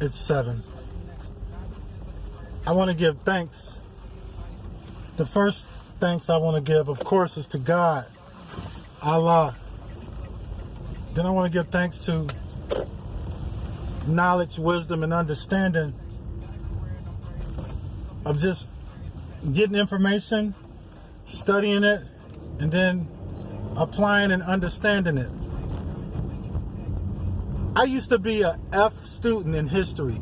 It's 7. I want to give thanks. The first thanks I want to give, of course, is to God, Allah. Then I want to give thanks to knowledge, wisdom, and understanding of just getting information, studying it, and then applying and understanding it. I used to be a F student in history.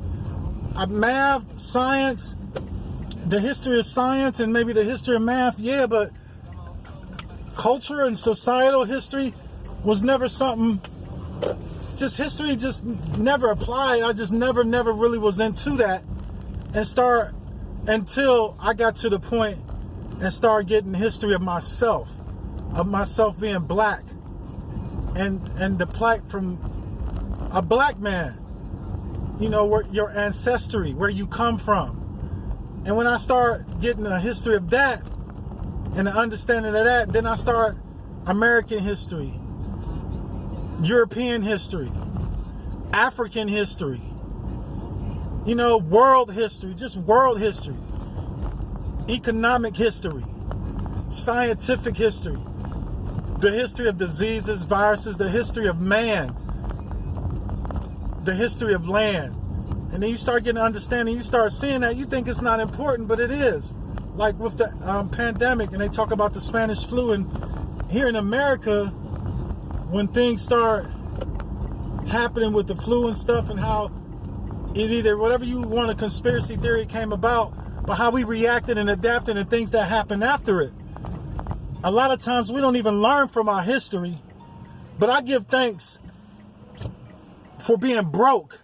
Math, science, the history of science and maybe the history of math, yeah, but culture and societal history was never something, just history just never applied. I just never really was into that until I got to the point and started getting history of myself being black and the plight from a black man, you know, where your ancestry, where you come from. And when I start getting a history of that and an understanding of that, then I start American history, European history, African history, you know, world history, just world history, economic history, scientific history, the history of diseases, viruses, the history of man, the history of land. And then you start getting understanding, you start seeing that, you think it's not important, but it is. Like with the pandemic, and they talk about the Spanish flu, and here in America, when things start happening with the flu and stuff, and how it either, whatever you want, a conspiracy theory came about, but how we reacted and adapted and things that happened after it. A lot of times we don't even learn from our history, but I give thanks for being broke.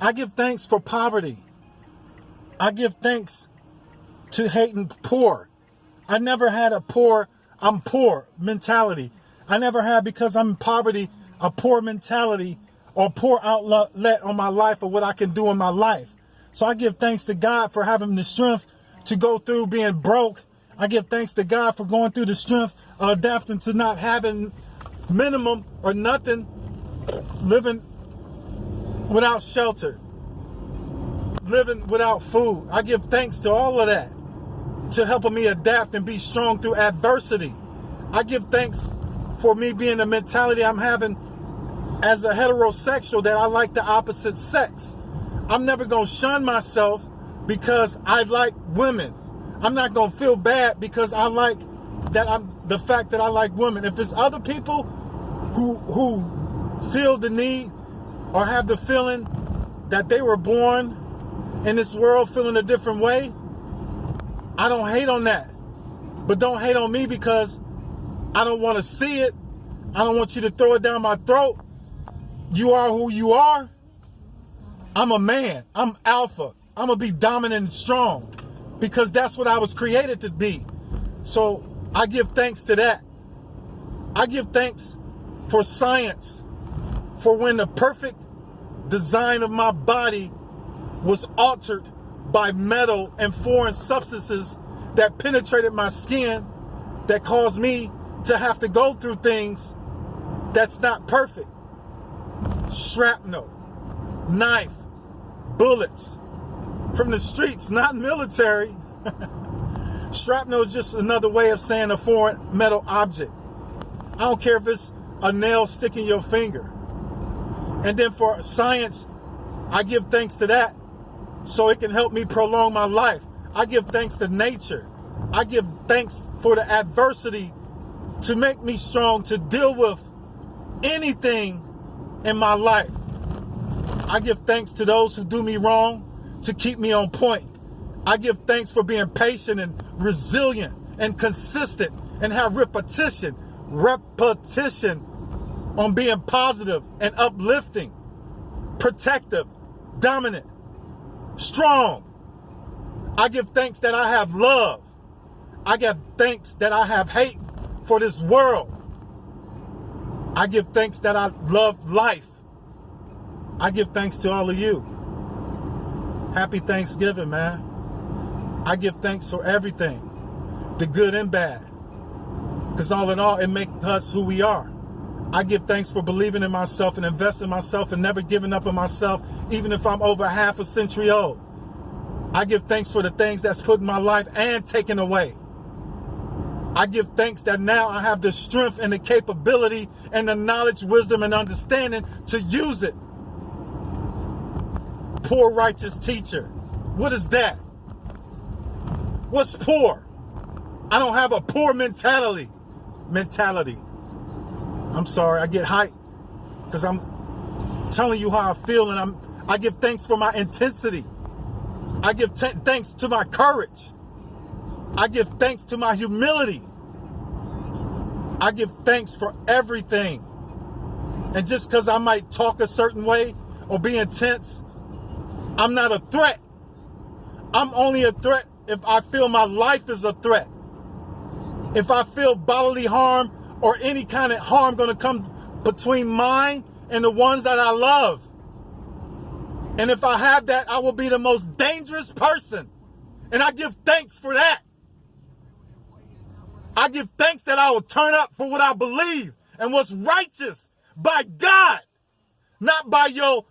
I give thanks for poverty. I give thanks to hating poor. I never had a I'm poor mentality. I never had, because I'm in poverty, a poor mentality or poor outlet on my life or what I can do in my life. So I give thanks to God for having the strength to go through being broke. I give thanks to God for going through the strength of adapting to not having minimum or nothing, living without shelter, living without food. I give thanks to all of that, to helping me adapt and be strong through adversity. I give thanks for me being the mentality I'm having as a heterosexual, that I like the opposite sex. I'm never going to shun myself because I like women. I'm not going to feel bad because I like the fact that I like women. If there's other people who feel the need or have the feeling that they were born in this world feeling a different way, I don't hate on that. But don't hate on me because I don't want to see it. I don't want you to throw it down my throat. You are who you are. I'm a man. I'm alpha. I'm going to be dominant and strong because that's what I was created to be. So I give thanks to that. I give thanks for science, for when the perfect design of my body was altered by metal and foreign substances that penetrated my skin, that caused me to have to go through things that's not perfect. Shrapnel, knife, bullets from the streets, not military. Shrapnel is just another way of saying a foreign metal object. I don't care if it's a nail sticking your finger. And then for science, I give thanks to that so it can help me prolong my life. I give thanks to nature. I give thanks for the adversity to make me strong to deal with anything in my life. I give thanks to those who do me wrong to keep me on point. I give thanks for being patient and resilient and consistent and have repetition on being positive and uplifting, protective, dominant, strong. I give thanks that I have love. I give thanks that I have hate for this world. I give thanks that I love life. I give thanks to all of you. Happy Thanksgiving, man. I give thanks for everything, the good and bad. Because all in all, it makes us who we are. I give thanks for believing in myself and investing in myself and never giving up on myself, even if I'm over half a century old. I give thanks for the things that's put in my life and taken away. I give thanks that now I have the strength and the capability and the knowledge, wisdom, and understanding to use it. Poor righteous teacher. What is that? What's poor? I don't have a poor mentality. I'm sorry, I get hyped because I'm telling you how I feel, and I give thanks for my intensity. I give thanks to my courage. I give thanks to my humility. I give thanks for everything. And just because I might talk a certain way or be intense, I'm not a threat. I'm only a threat if I feel my life is a threat. If I feel bodily harm or any kind of harm going to come between mine and the ones that I love. And if I have that, I will be the most dangerous person. And I give thanks for that. I give thanks that I will turn up for what I believe and what's righteous by God, not by your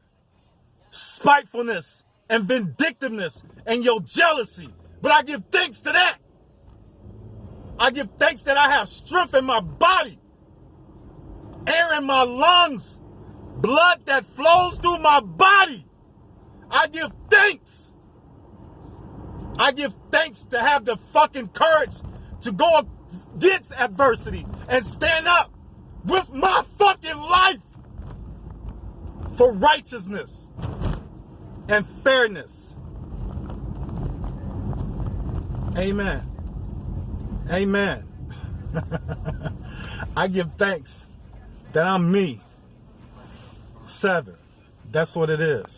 spitefulness and vindictiveness and your jealousy. But I give thanks to that. I give thanks that I have strength in my body, air in my lungs, blood that flows through my body. I give thanks. I give thanks to have the fucking courage to go against adversity and stand up with my fucking life for righteousness and fairness. Amen. Amen. I give thanks that I'm me. 7. That's what it is.